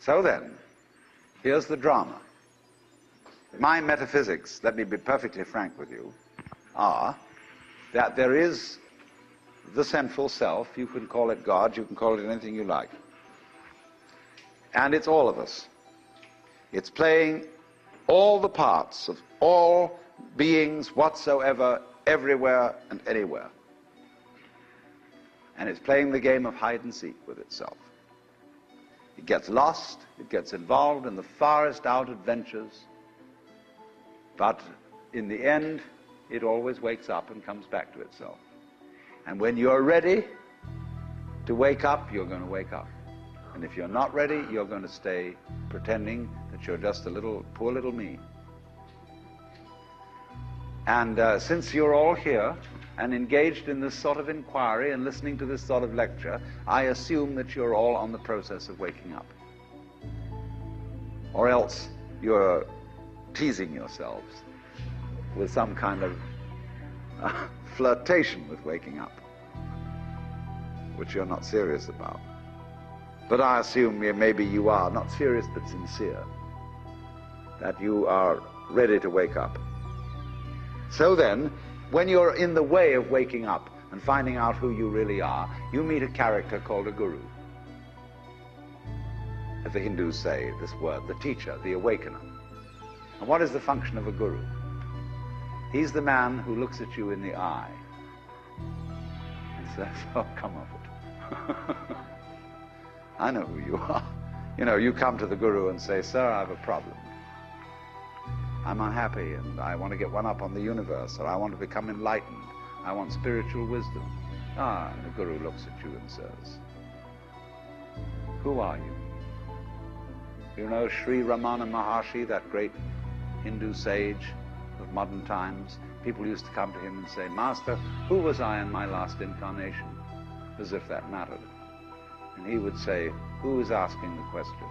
So then, here's the drama. My metaphysics, let me be perfectly frank with you, are that there is the central self. You can call it God, you can call it anything you like. And it's all of us. It's playing all the parts of all beings whatsoever, everywhere and anywhere. And it's playing the game of hide and seek with itself. It gets lost, it gets involved in the farthest out adventures, but in the end, it always wakes up and comes back to itself. And when you're ready to wake up, you're going to wake up. And if you're not ready, you're going to stay pretending that you're just a little, poor little me. And since you're all here and engaged in this sort of inquiry and listening to this sort of lecture, I assume that you're all on the process of waking up. Or else you're teasing yourselves with some kind of flirtation with waking up, which you're not serious about. But I assume maybe you are, not serious but sincere, that you are ready to wake up. So then, when you're in the way of waking up and finding out who you really are, you meet a character called a guru. As the Hindus say this word, the teacher, the awakener. And what is the function of a guru? He's the man who looks at you in the eye and says, oh, come off it. I know who you are. You know, you come to the guru and say, sir, I have a problem. I'm unhappy and I want to get one up on the universe, or I want to become enlightened. I want spiritual wisdom. Ah, and the guru looks at you and says, who are you? You know Sri Ramana Maharshi, that great Hindu sage of modern times? People used to come to him and say, Master, who was I in my last incarnation? As if that mattered. And he would say, who is asking the question?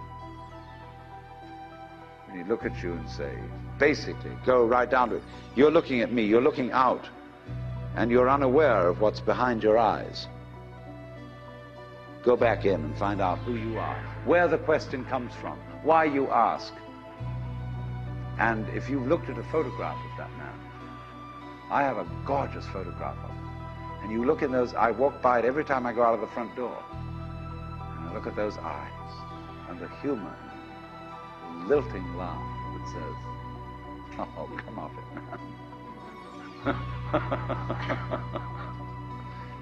And he'd look at you and say, basically, go right down to it. You're looking at me, you're looking out, and you're unaware of what's behind your eyes. Go back in and find out who you are, where the question comes from, why you ask. And if you've looked at a photograph of that man, I have a gorgeous photograph of him. And you look in those, I walk by it every time I go out of the front door. And I look at those eyes and the humor, the lilting laugh that says, oh, come off it, man.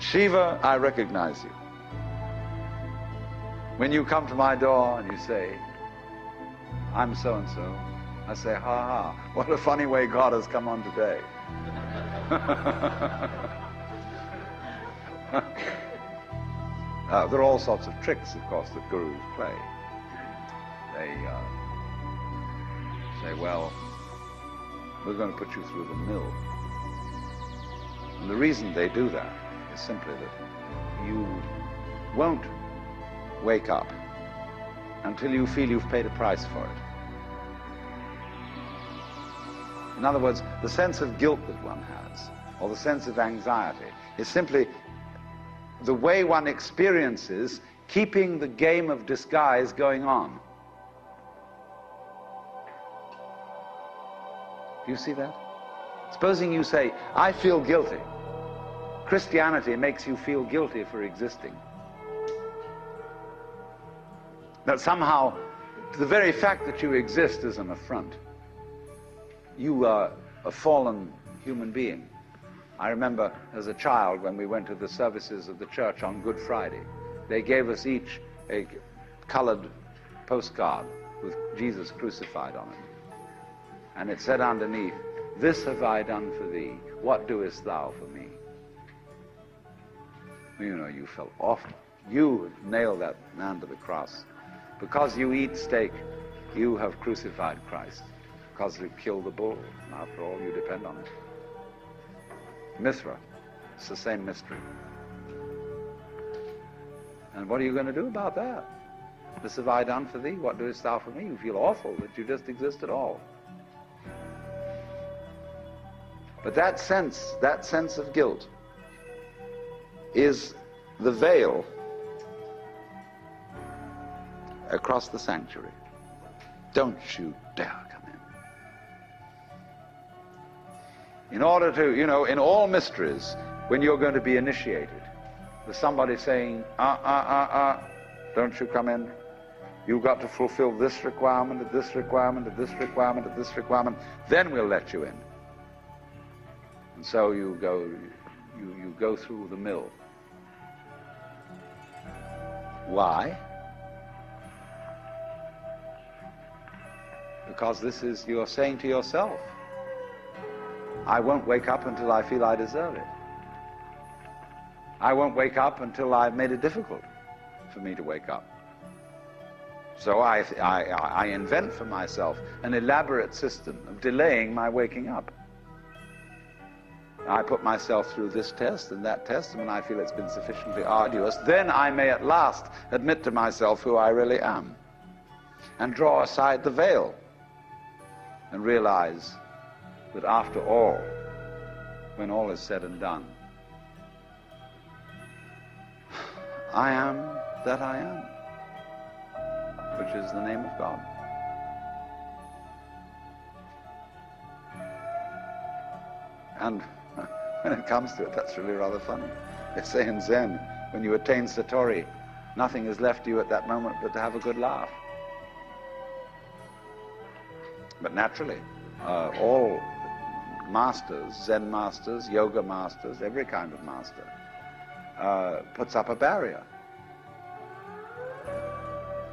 Shiva, I recognize you. When you come to my door and you say, I'm so-and-so, I say, ha ha, what a funny way God has come on today. There are all sorts of tricks, of course, that gurus play. They say, well, we're going to put you through the mill. And the reason they do that is simply that you won't wake up until you feel you've paid a price for it. In other words, the sense of guilt that one has, or the sense of anxiety, is simply the way one experiences keeping the game of disguise going on. Do you see that? Supposing you say, I feel guilty. Christianity makes you feel guilty for existing. That somehow the very fact that you exist is an affront. You are a fallen human being. I remember as a child when we went to the services of the church on Good Friday, they gave us each a colored postcard with Jesus crucified on it. And it said underneath, this have I done for thee, what doest thou for me? You know, you felt awful. You nailed that man to the cross. Because you eat steak, you have crucified Christ. Because you killed the bull. And after all, you depend on it. Mithra, it's the same mystery. And what are you going to do about that? This have I done for thee, what doest thou for me? You feel awful that you just exist at all. But that sense of guilt is the veil across the sanctuary. Don't you dare come in. In order to, in all mysteries, when you're going to be initiated, there's somebody saying, don't you come in. You've got to fulfill this requirement, and this requirement, and this requirement, and this requirement. Then we'll let you in. And so you go through the mill. Why? Because you're saying to yourself, I won't wake up until I feel I deserve it. I won't wake up until I've made it difficult for me to wake up. So I invent for myself an elaborate system of delaying my waking up. I put myself through this test and that test, and when I feel it's been sufficiently arduous, then I may at last admit to myself who I really am, and draw aside the veil, and realize that after all, when all is said and done, I am that I am, which is the name of God. And when it comes to it, that's really rather funny. They say in Zen, when you attain Satori, nothing is left to you at that moment but to have a good laugh. But naturally, all masters, Zen masters, yoga masters, every kind of master, puts up a barrier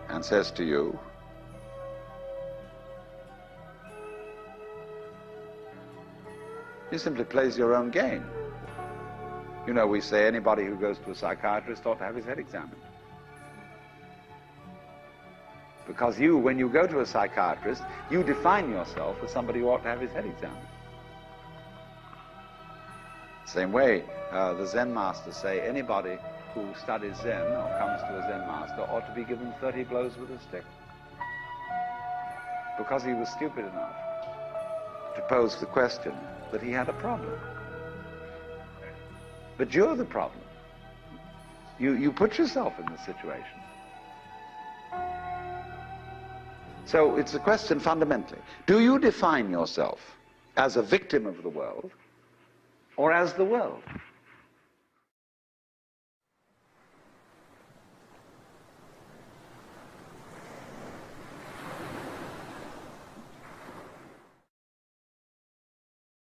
and says to you, he simply plays your own game. We say anybody who goes to a psychiatrist ought to have his head examined. Because when you go to a psychiatrist, you define yourself as somebody who ought to have his head examined. Same way, the Zen masters say anybody who studies Zen or comes to a Zen master ought to be given 30 blows with a stick. Because he was stupid enough to pose the question that he had a problem. But you're the problem. You put yourself in this situation. So it's a question fundamentally. Do you define yourself as a victim of the world or as the world?